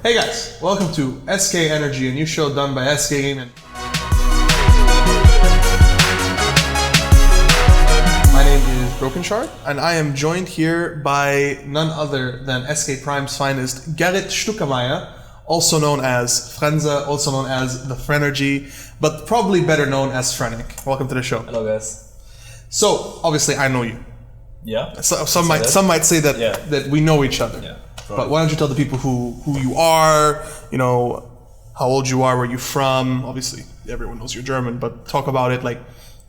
Hey guys, welcome to Skenergy, a new show done by SK Gaming. My name is Brokenshard, and I am joined here by none other than SK Prime's finest, Gerrit Stuckermeier, also known as Frenza, also known as the Skenergy, but probably better known as Phrenic. Welcome to the show. Hello guys. So, obviously I know you. Yeah. So, some might say that we know each other. Yeah. But why don't you tell the people who you are, you know, how old you are, where you're from. Obviously, everyone knows you're German, but talk about it, like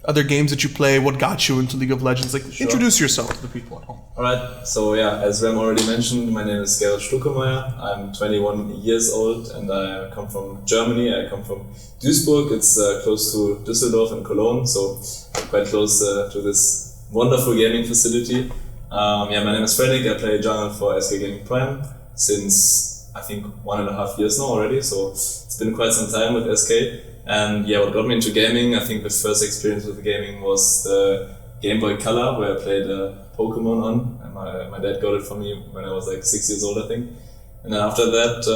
other games that you play, what got you into League of Legends. Like, introduce yourself to the people at home. Alright, so yeah, as Rem already mentioned, my name is Gerrit Stuckermeier. I'm 21 years old and I come from Germany. I come from Duisburg. It's close to Düsseldorf and Cologne, so I'm quite close to this wonderful gaming facility. My name is Phrenic. I play jungle for SK Gaming Prime since I think 1.5 years now already, so it's been quite some time with SK. And yeah, what got me into gaming, I think the first experience with gaming was the Game Boy Color, where I played Pokemon on, and my dad got it for me when I was like 6 years old, I think. And then after that,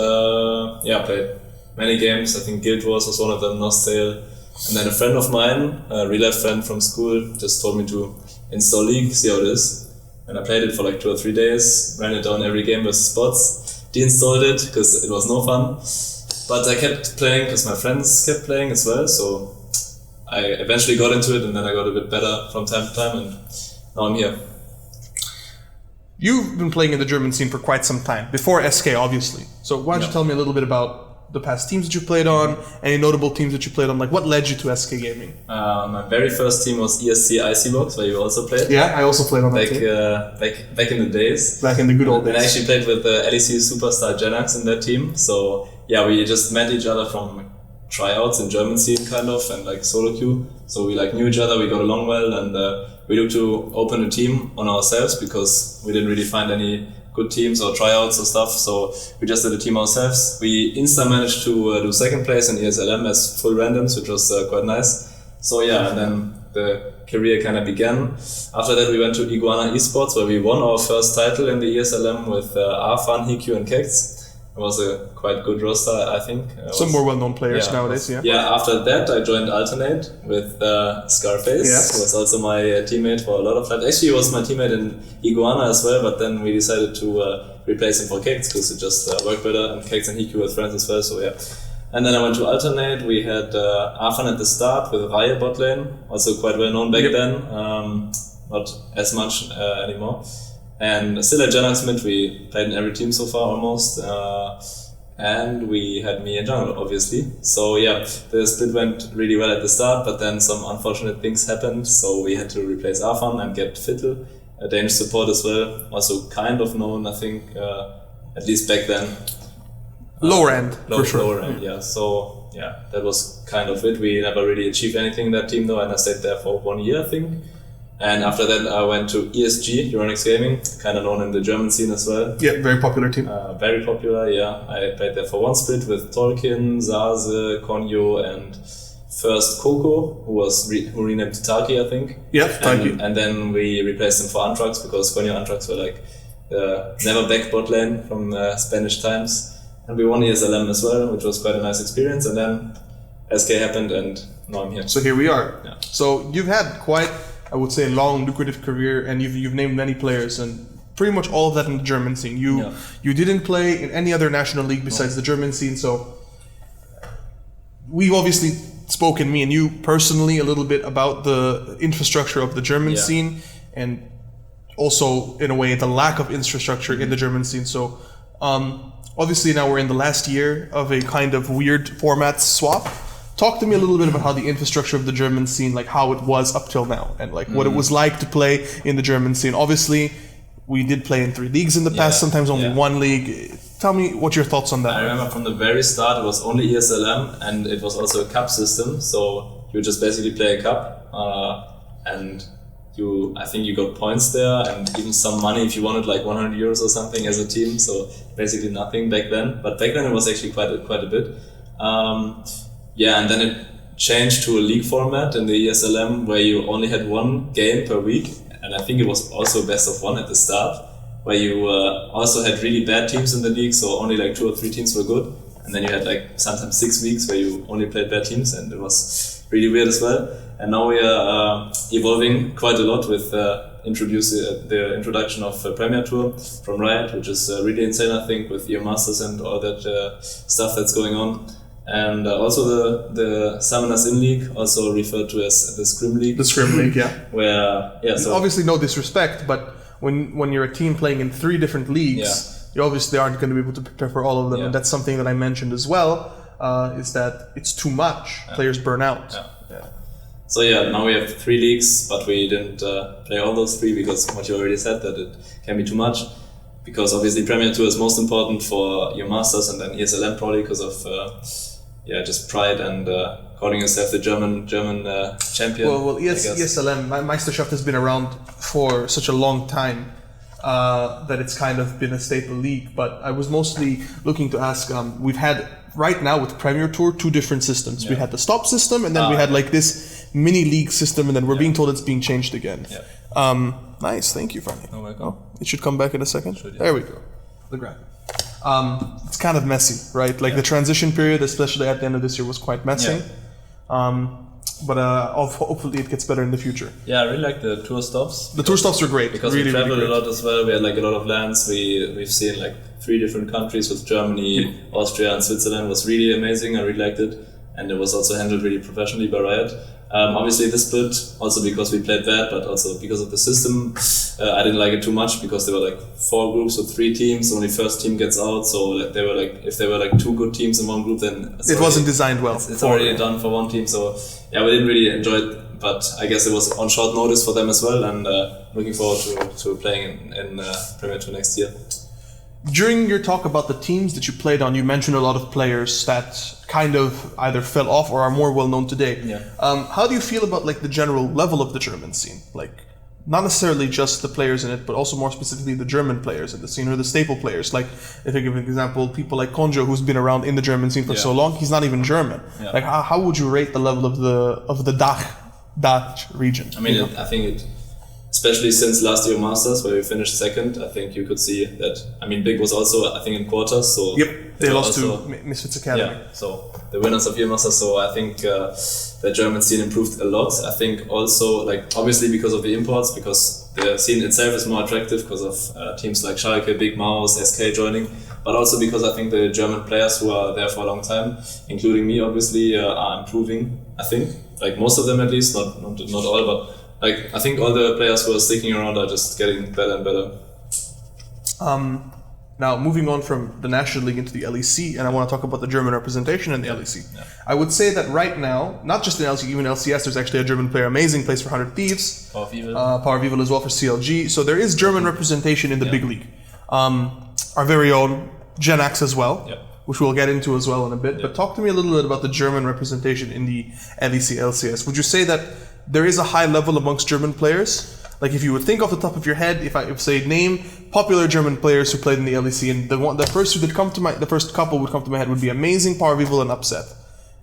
I played many games. I think Guild Wars was one of them, Nostale. And then a friend of mine, a real life friend from school, just told me to install League, see how it is. And I played it for like 2 or 3 days, ran it down every game versus bots, deinstalled it because it was no fun. But I kept playing because my friends kept playing as well, so I eventually got into it and then I got a bit better from time to time and now I'm here. You've been playing in the German scene for quite some time, before SK obviously. So why don't you tell me a little bit about the past teams that you played on, any notable teams that you played on, like what led you to SK Gaming? My very first team was ESC Icybox, where you also played. Yeah, I also played on that team. Back in the days. Back in the good old days. And I actually played with LEC superstar Genax in that team, so yeah, we just met each other from tryouts in German scene kind of, and like solo queue. So we like knew each other, we got along well, and we looked to open a team on ourselves because we didn't really find any good teams or tryouts or stuff, so we just did a team ourselves. We managed to do second place in ESLM as full randoms, which was quite nice. So yeah, and then the career kind of began. After that we went to Iguana Esports, where we won our first title in the ESLM with Arfan, Hikyu and Kex. It was a quite good roster, I think. Some more well-known players nowadays, yeah. Yeah, after that I joined Alternate with Scarface, who was also my teammate for a lot of time. Actually, he was my teammate in Iguana as well, but then we decided to replace him for Kex because it just worked better, and Kex and Hikyu were friends as well, so yeah. And then I went to Alternate. We had Arfan at the start with Raya bot lane, also quite well known back then, not as much anymore. And still at Genax mid, we played in every team so far almost, and we had me in jungle obviously. So yeah, the split went really well at the start, but then some unfortunate things happened, so we had to replace Arfan and get Fittel, a Danish support as well, also kind of known, I think, at least back then. Lower end, for sure. Lower end, yeah. So yeah, that was kind of it. We never really achieved anything in that team though, and I stayed there for 1 year, I think. And after that, I went to ESG, Euronics Gaming, kind of known in the German scene as well. Yeah, very popular team. Very popular, yeah. I played there for one split with Tolkien, Zase, Konyo, and first Coco, who renamed to Taki, I think. Yeah, Taki. And then we replaced him for Antrax because Konyo and Antrax were like the never back bot lane from Spanish times. And we won ESLM as well, which was quite a nice experience. And then SK happened, and now I'm here. So here we are. Yeah. So you've had quite, I would say, a long, lucrative career, and you've named many players, and pretty much all of that in the German scene. You didn't play in any other national league besides the German scene, so we've obviously spoken, me and you personally, a little bit about the infrastructure of the German scene, and also, in a way, the lack of infrastructure in the German scene. So obviously now we're in the last year of a kind of weird format swap. Talk to me a little bit about how the infrastructure of the German scene, like how it was up till now, and like what it was like to play in the German scene. Obviously, we did play in 3 leagues in the past, sometimes only 1 league. Tell me what your thoughts on that. I remember from the very start it was only ESLM, and it was also a cup system, so you would just basically play a cup, and I think you got points there, and even some money if you wanted, like 100 euros or something as a team, so basically nothing back then. But back then it was actually quite a bit. And then it changed to a league format in the ESLM where you only had 1 game per week, and I think it was also best of 1 at the start. where you also had really bad teams in the league, so only like 2 or 3 teams were good, and then you had like sometimes 6 weeks where you only played bad teams, and it was really weird as well. And now we are evolving quite a lot with the introduction of Premier Tour from Riot, which is really insane, I think, with your Masters and all that stuff that's going on. And also the Summoners In League, also referred to as the Scrim League. The Scrim League, yeah. Where, so obviously no disrespect, but when you're a team playing in 3 different leagues, you obviously aren't going to be able to prepare for all of them. And that's something that I mentioned as well, is that it's too much. Players burn out. So now we have 3 leagues, but we didn't play all those 3 because what you already said, that it can be too much. Because obviously Premier Tour is most important for your Masters, and then ESLM probably because of just pride and calling yourself the German champion. Well, ESLM, Meisterschaft has been around for such a long time that it's kind of been a staple league. But I was mostly looking to ask, we've had right now with Premier Tour 2 different systems. We had the stop system, and then we had like this mini league system, and then we're being told it's being changed again. Nice, thank you, Phrenic. Oh my God. It should come back in a second. There we go. The graphic. It's kind of messy, right? Like the transition period, especially at the end of this year, was quite messy. But hopefully it gets better in the future. Yeah, I really like the tour stops. The tour stops were great. Because we traveled a lot as well. We had like a lot of lands. We've seen like 3 different countries with Germany, Austria and Switzerland. It was really amazing. I really liked it. And it was also handled really professionally by Riot. Obviously this split, also because we played bad, but also because of the system, I didn't like it too much because there were like 4 groups with 3 teams, only first team gets out, so like they were like, if there were like 2 good teams in one group, then it wasn't designed well. It's already done for one team, so we didn't really enjoy it, but I guess it was on short notice for them as well, and looking forward to playing in Premier Tour next year. During your talk about the teams that you played on, you mentioned a lot of players that kind of either fell off or are more well known today. How do you feel about like the general level of the German scene? Like, not necessarily just the players in it, but also more specifically the German players in the scene, or the staple players. Like, if I give an example, people like Konjo, who's been around in the German scene for so long, he's not even German. Like, how would you rate the level of the DACH region? I mean, I think it, especially since last year Masters, where we finished 2nd, I think you could see that. I mean, Big was also, I think, in quarters. So they lost to Misfits Academy. So the winners of year Masters. So I think the German scene improved a lot. I think also, like, obviously because of the imports, because the scene itself is more attractive because of teams like Schalke, Big Mouse, SK joining. But also because I think the German players who are there for a long time, including me, obviously, are improving. I think, like most of them at least, not all, but. Like, I think all the players who are sticking around are just getting better and better. Now, moving on from the National League into the LEC, and I want to talk about the German representation in the LEC. I would say that right now, not just in LEC, even LCS, there's actually a German player, amazing, plays for 100 Thieves. Power of Evil. Power of Evil as well for CLG. So there is German representation in the big league. Our very own Genax as well, which we'll get into as well in a bit. But talk to me a little bit about the German representation in the LEC, LCS. Would you say that there is a high level amongst German players? Like, if you would think off the top of your head, if say name popular German players who played in the LEC, and the first couple would come to my head would be Amazing, Power of Evil, and Upset.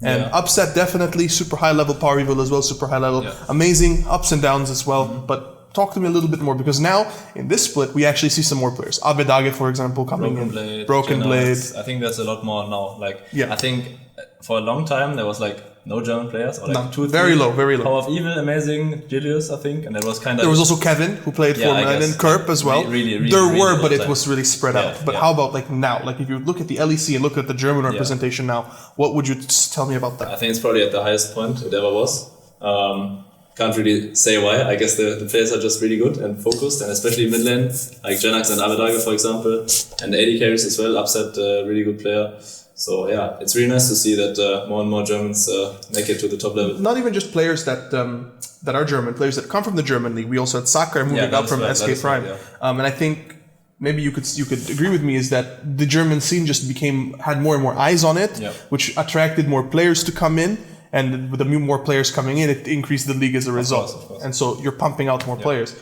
And Upset definitely super high level, Power of Evil as well super high level, Amazing, ups and downs as well. But talk to me a little bit more, because now in this split we actually see some more players. Abedage, for example, coming in. Broken Blade. I think there's a lot more now. Like, I think for a long time there was like no German players, or like 2 3. Very low. Power of Evil, Amazing, Julius, I think, and that was kind of. There was also Kevin who played for and then Kerp as well. Really, there were, but it was really spread out. But how about like now? Like, if you look at the LEC and look at the German representation now, what would you tell me about that? I think it's probably at the highest point it ever was. Can't really say why. I guess the players are just really good and focused, and especially mid lane, like Genax and Abedage, for example, and the AD carries as well. Upset, really good player. So it's really nice to see that more and more Germans make it to the top level. Not even just players that are German, players that come from the German league. We also had Sakai moving up from SK Prime, and I think maybe you could agree with me is that the German scene just had more and more eyes on it, which attracted more players to come in. And with the more players coming in, it increased the league as a result. Of course. And so you're pumping out more players.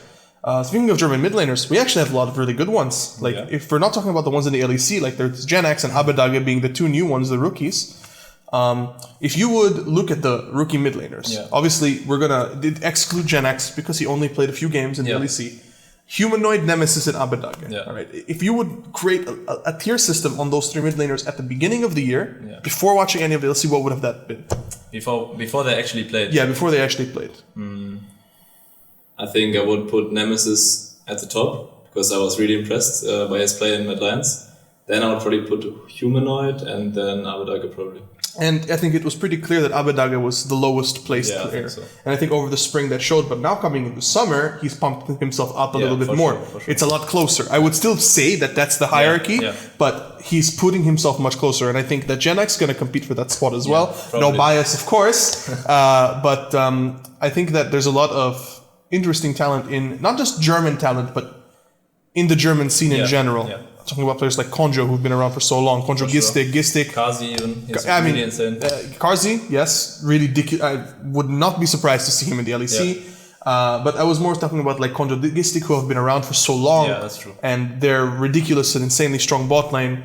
Speaking of German mid laners, we actually have a lot of really good ones. Like, if we're not talking about the ones in the LEC, like there's Genax and Abedage being the 2 new ones, the rookies. If you would look at the rookie mid laners, obviously we're gonna exclude Genax because he only played a few games in the LEC. Humanoid, Nemesis, and Abbedagge. Yeah. All right. If you would create a tier system on those 3 mid laners at the beginning of the year, before watching any of the DLC, what would have that been? Before they actually played? Yeah, before they actually played. I think I would put Nemesis at the top, because I was really impressed by his play in Mad Lions. Then I would probably put Humanoid, and then Abbedagge probably. And I think it was pretty clear that Abbedagge was the lowest placed player. I think so. And I think over the spring that showed, but now coming into summer, he's pumped himself up a little bit more. Sure. It's a lot closer. I would still say that that's the hierarchy, but he's putting himself much closer. And I think that Gen X is going to compete for that spot as well. Probably. No bias, of course. But I think that there's a lot of interesting talent in, not just German talent, but in the German scene in general. Yeah. Talking about players like Konjo, who've been around for so long. Konjo, Gistik. Karzi even. He's really insane. Karzi, yes. Really I would not be surprised to see him in the LEC. Yeah. But I was more talking about like Konjo, Gistik, who have been around for so long. Yeah, that's true. And they're ridiculous and insanely strong bot lane.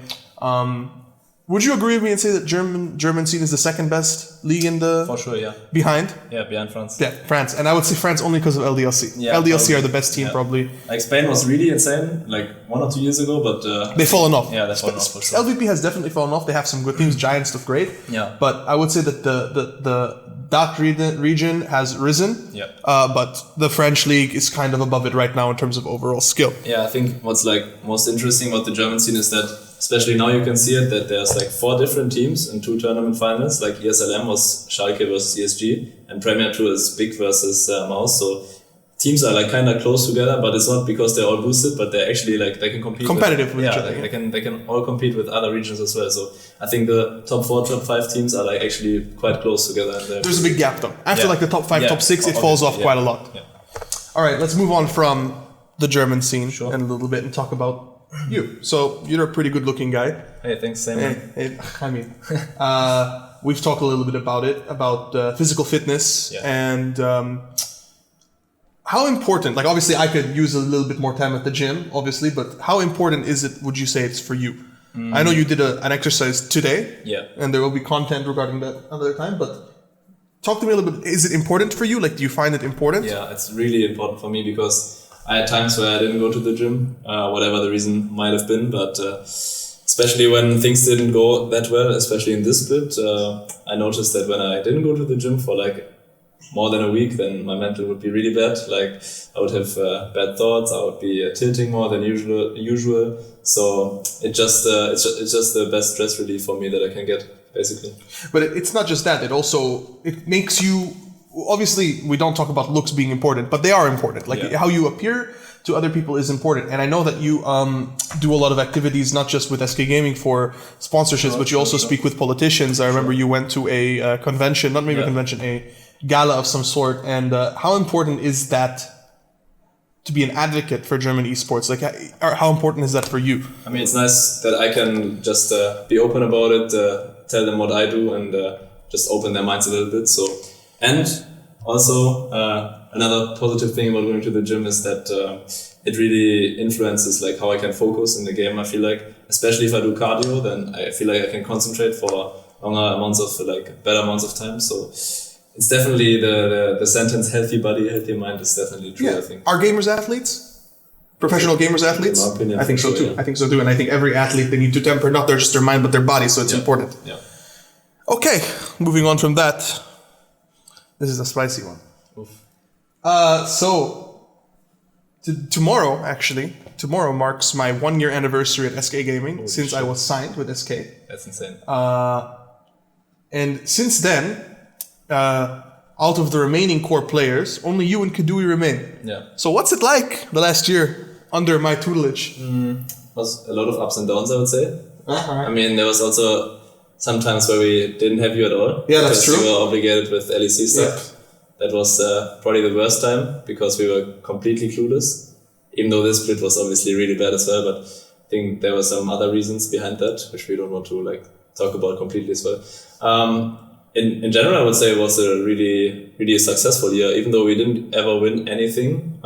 Would you agree with me and say that German scene is the second best league in the... For sure, yeah. Behind? Yeah, behind France. Yeah, France. And I would say France only because of LDLC. Yeah, LDLC probably are the best team, probably. Like Spain was really insane, like 1 or 2 years ago, but... they've fallen off. Yeah, they've fallen off for sure. LVP has definitely fallen off. They have some good teams. Giants look great. Yeah. But I would say that the DACH region has risen. Yeah. But the French league is kind of above it right now in terms of overall skill. Yeah, I think what's like most interesting about the German scene is that, especially now you can see it, that there's like 4 different teams in 2 tournament finals. Like ESLM was Schalke versus ESG, and Premier 2 is Big versus Maus. So teams are like kind of close together, but it's not because they're all boosted, but they're actually like they can compete competitive with each other. They can all compete with other regions as well. So I think the top 4, top 5 teams are like actually quite close together. And there's a big gap though. After like the top 5, top 6, it falls off quite a lot. Yeah. All right, let's move on from the German scene and a little bit and talk about you. So you're a pretty good looking guy. Hey, thanks, same. I mean, we've talked a little bit about it, about physical fitness and how important, like obviously I could use a little bit more time at the gym, obviously, but how important is it, would you say it's for you? I know you did an exercise today, and there will be content regarding that another time, but talk to me a little bit. Is it important for you? Like, do you find it important? Yeah, it's really important for me because I had times where I didn't go to the gym, whatever the reason might have been, but especially when things didn't go that well, especially in this split, I noticed that when I didn't go to the gym for like more than a week, then my mental would be really bad. Like I would have bad thoughts, I would be tilting more than usual. So it's just the best stress relief for me that I can get, basically. But it's not just that, it makes you... Obviously, we don't talk about looks being important, but they are important. Like how you appear to other people is important. And I know that you do a lot of activities, not just with SK Gaming for sponsorships, but you also speak with politicians. I remember you went to a convention, not maybe a convention, a gala of some sort. And how important is that to be an advocate for German esports? Like, how important is that for you? I mean, it's nice that I can just be open about it, tell them what I do, and just open their minds a little bit. So. And also, another positive thing about going to the gym is that it really influences like how I can focus in the game. I feel like, especially if I do cardio, then I feel like I can concentrate for longer amounts of better amounts of time. So it's definitely the sentence "healthy body, healthy mind" is definitely true. I think. Are gamers athletes? Professional gamers athletes? In my opinion, I think so too. Yeah. I think so too. And I think every athlete, they need to temper not just their mind but their body. So it's important. Yeah. Okay, moving on from that. This is a spicy one. Oof. So, tomorrow marks my 1-year anniversary at SK Gaming since I was signed with SK. That's insane. And since then, out of the remaining core players, only you and Kadui remain. Yeah. So what's it like the last year under my tutelage? Was a lot of ups and downs, I would say. I mean, there was also sometimes where we didn't have you at all. Yeah, that's true. Because we were obligated with LEC stuff. Yeah. That was probably the worst time because we were completely clueless. Even though this split was obviously really bad as well, but I think there were some other reasons behind that, which we don't want to talk about completely as well. In general, I would say it was a really, really successful year, even though we didn't ever win anything.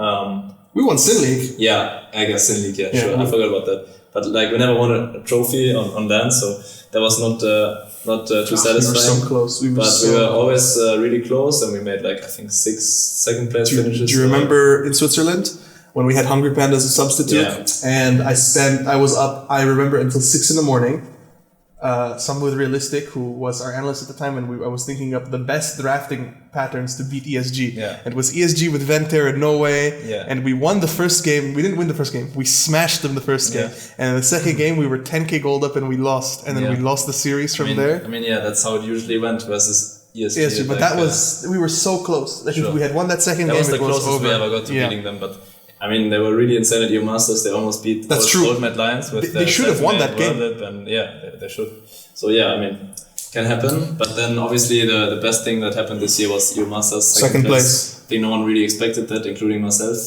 We won Sin League. Yeah, I guess Sin League, yeah, sure. I forgot about that. But we never won a trophy on LAN, so that was not too satisfying. We were so close. We were always really close, and we made I think 6 second place finishes. Do you remember in Switzerland when we had Hungry Panda as a substitute, and I was up, I remember, until 6 a.m. Some with Realistic, who was our analyst at the time, and I was thinking of the best drafting patterns to beat ESG. Yeah. And it was ESG with Venter and No Way, and we won the first game. We didn't win the first game. We smashed them the first game. And in the second game, we were 10k gold up and we lost. And then we lost the series from there. I mean, that's how it usually went versus ESG. But that was, we were so close. Like if we had won that second game, was the it was closest over. we ever got to beating them. But I mean, they were really insane at EU Masters. They almost beat Old Mad Lions with they should have won that game. And they should. So I mean, can happen. But then obviously the best thing that happened this year was EU Masters second place. I think no one really expected that, including myself.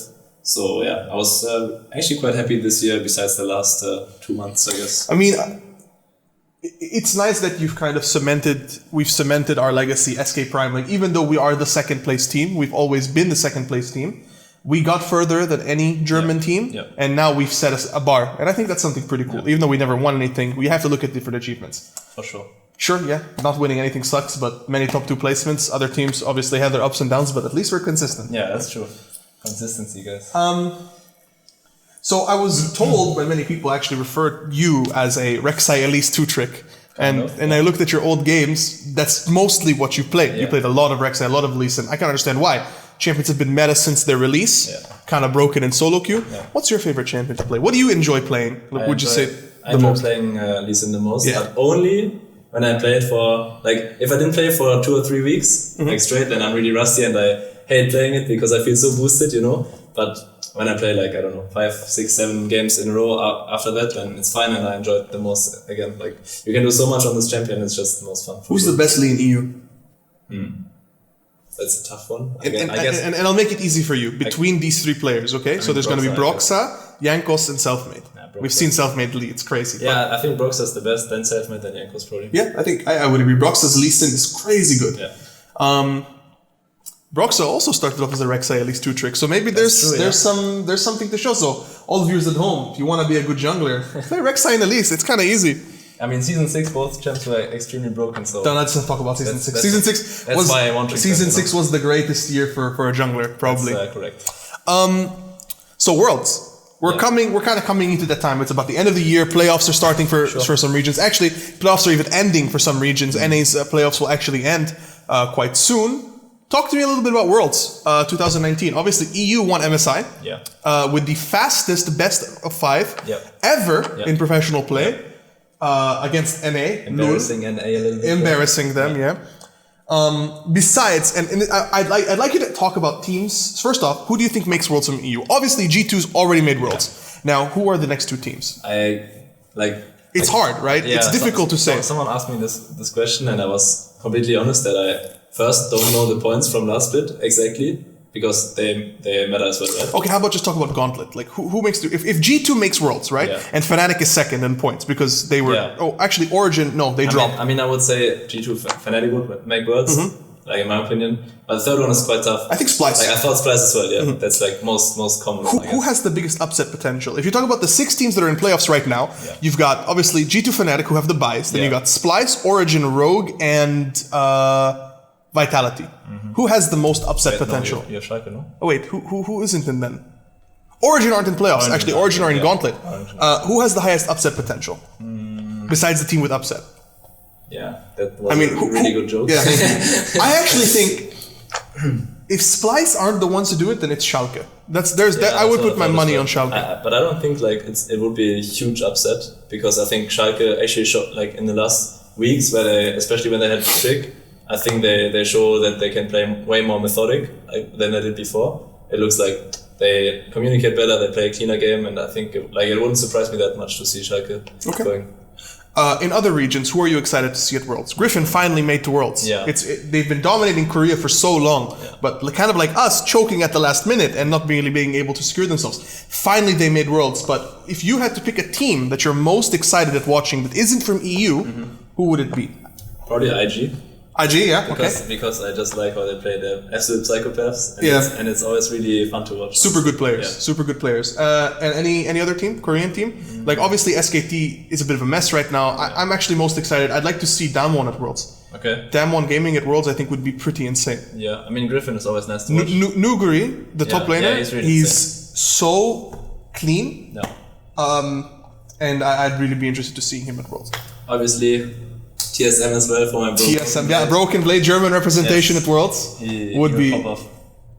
So I was actually quite happy this year. Besides the last 2 months, I guess. I mean, it's nice that you've kind of we've cemented our legacy, SK Prime. Like, even though we are the second place team, we've always been the second place team. We got further than any German team, and now we've set a bar. And I think that's something pretty cool. Even though we never won anything, we have to look at different achievements. For sure. Sure, not winning anything sucks, but many top 2 placements. Other teams obviously have their ups and downs, but at least we're consistent. Yeah, that's true. Consistency, guys. So I was told by many people actually referred you as a Rek'Sai Elise 2 trick. And I looked at your old games, that's mostly what you played. You played a lot of Rek'Sai, a lot of Elise, and I can understand why. Champions have been meta since their release, kind of broken in solo queue. What's your favorite champion to play? What do you enjoy playing? Would you say I enjoy playing Lee Sin the most, but only when I play it for, like, if I didn't play for 2 or 3 weeks, like straight, then I'm really rusty and I hate playing it because I feel so boosted, But when I play, like, I don't know, 5, 6, 7 games in a row after that, then it's fine and I enjoy it the most. Again, like, you can do so much on this champion, it's just the most fun. Who's the best Lee in EU? That's a tough one. And I'll make it easy for you. Between these 3 players, okay? So there's going to be Broxa, Jankos, and Selfmade. We've seen Selfmade Lee, it's crazy. Yeah, I think Broxa's the best, then Selfmade, then Jankos probably. Yeah, I think I would agree. Broxa's Lee Sin is crazy good. Broxa also started off as a Rek'Sai Elise 2 trick, so maybe there's something to show. So all viewers at home, if you want to be a good jungler, play Rek'Sai and Elise. It's kind of easy. I mean, Season 6, both champs were extremely broken, so... No, let's not talk about Season 6. Season 6 that's why I want to... Season 6 was the greatest year for a jungler, probably. That's correct. So Worlds. We're kind of coming into that time. It's about the end of the year. Playoffs are starting for some regions. Actually, playoffs are even ending for some regions. NA's playoffs will actually end quite soon. Talk to me a little bit about Worlds 2019. Obviously, EU won MSI with the fastest best of 5 ever in professional play. Against NA. Embarrassing NA a little bit. Embarrassing them, besides, and I'd like you to talk about teams. First off, who do you think makes Worlds from EU? Obviously, G2's already made Worlds. Now, who are the next 2 teams? It's hard, right? It's difficult to say. Someone asked me this question, and I was completely honest that I first don't know the points from last split exactly. Because they matter as well, right? Okay, how about just talk about Gauntlet? Like, who makes... If G2 makes Worlds, right? And Fnatic is second in points because they were... Oh, actually, Origin... No, they dropped. I mean, I would say G2 Fnatic would make Worlds, like, in my opinion. But the third one is quite tough. I think Splice. Like, I thought Splice as well, That's, like, most common. Who has the biggest upset potential? If you talk about the 6 teams that are in playoffs right now, you've got, obviously, G2 Fnatic, who have the bias. Then you got Splice, Origin, Rogue, and... Vitality. Who has the most upset potential? You have Schalke, no? Oh wait, who isn't in then? Origin aren't in playoffs. Actually, Origin are in Gauntlet. Who has the highest upset potential? Besides the team with upset? Yeah, that was a really good joke. Yeah, I actually think if Splice aren't the ones to do it, then it's Schalke. I would put my money on Schalke. But I don't think like it would be a huge upset because I think Schalke actually showed like in the last weeks especially when they had Trick, I think they show that they can play way more methodic than they did before. It looks like they communicate better, they play a cleaner game, and I think it wouldn't surprise me that much to see Schalke going. In other regions, who are you excited to see at Worlds? Griffin finally made to Worlds. Yeah. They've been dominating Korea for so long, but kind of like us, choking at the last minute and not really being able to secure themselves. Finally, they made Worlds, but if you had to pick a team that you're most excited at watching that isn't from EU, who would it be? Probably IG. IG, yeah, because I just like how they play the absolute psychopaths, and it's always really fun to watch. Super good players. And any other team, Korean team? Like obviously SKT is a bit of a mess right now. I'm actually most excited. I'd like to see Damwon at Worlds. Okay. Damwon Gaming at Worlds I think would be pretty insane. Yeah, I mean Griffin is always nice to watch. Nuguri, the top laner, he's so clean. No. And I'd really be interested to see him at Worlds. Obviously, TSM as well for my broken. TSM, yeah, Broken Blade German representation at Worlds would be. Pop off.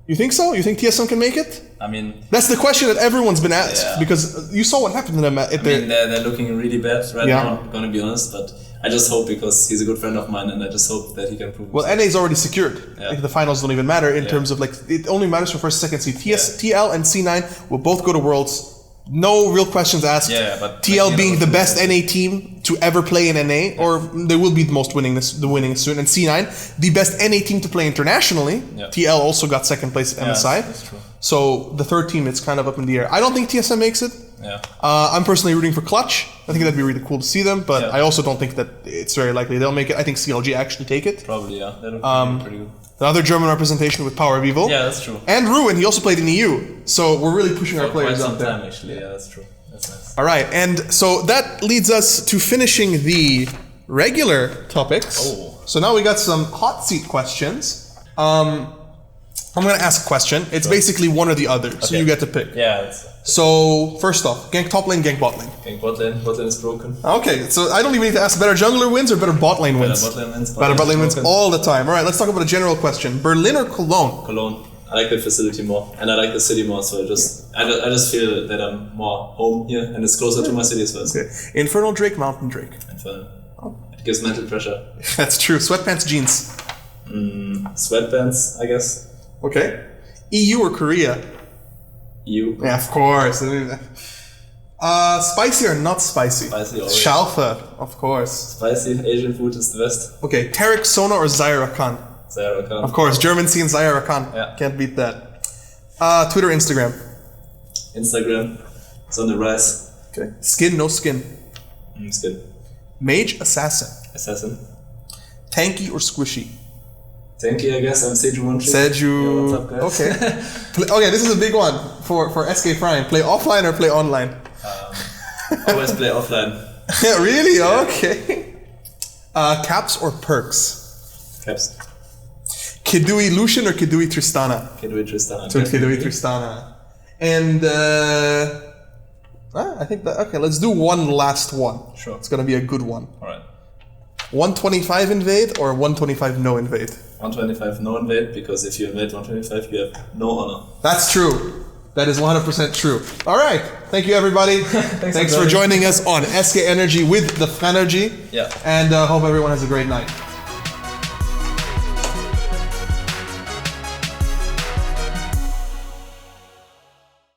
You think so? You think TSM can make it? I mean, that's the question that everyone's been asked because you saw what happened to them. They're looking really bad right now. I'm gonna be honest, but I just hope because he's a good friend of mine, and I just hope that he can prove. Well, NA is already secured. Yeah. Like, the finals don't even matter in terms of like it only matters for first, second seed. TL and C9 will both go to Worlds. No real questions asked. Yeah, but TL being the best NA team to ever play in NA, or they will be the most winningest soon. And C9, the best NA team to play internationally. Yeah. TL also got second place at MSI. That's true. So the third team, it's kind of up in the air. I don't think TSM makes it. Yeah. I'm personally rooting for Clutch. I think that'd be really cool to see them, but I also don't think that it's very likely they'll make it. I think CLG actually take it. Probably, yeah. That would be pretty good. Another German representation with Power of Evil. Yeah, that's true. And Ruin, he also played in EU. So we're really pushing our players out there. Time, actually. Yeah, that's true. That's nice. All right, and so that leads us to finishing the regular topics. Oh. So now we got some hot seat questions. I'm going to ask a question. It's basically one or the other, so you get to pick. Yeah. So first off, gank top lane, gank bot lane. Gank bot lane. Bot lane is broken. Okay, so I don't even need to ask better jungler wins or better bot lane wins? Better bot lane wins. Better bot lane wins all the time. All right, let's talk about a general question. Berlin or Cologne? Cologne. I like the facility more, and I like the city more. So I just feel that I'm more home here, and it's closer to my city as well. Okay. Infernal Drake, Mountain Drake. Infernal. Oh. It gives mental pressure. That's true. Sweatpants, jeans. Sweatpants, I guess. Okay. EU or Korea? EU. Yeah, of course. Spicy or not spicy? Spicy always. Shalfa, of course. Spicy Asian food is the best. Okay, Tarek Sona or Zaira Khan? Zaira Khan. Of course, German scene Zaira Khan. Yeah. Can't beat that. Twitter, Instagram? Instagram. It's on the rise. Okay. Skin, no skin? Skin. Mage, assassin? Assassin. Tanky or squishy? Tanky, I guess. I'm Seju1. Seju. Yeah, what's up, guys? Okay. Okay, this is a big one for SK Prime. Play offline or play online? Always play offline. Really? Yeah. Okay. Caps or perks? Caps. Kidui Lucian or Kidui Tristana? Kidui Tristana. So Kidui Tristana. And I think that okay. Let's do one last one. Sure. It's gonna be a good one. All right. 125 invade or 125 no invade? 125 no invade, because if you invade 125, you have no honor. That's true. That is 100% true. All right. Thank you, everybody. Thanks for joining us on Skenergy with the Phrenergy. Yeah. And hope everyone has a great night.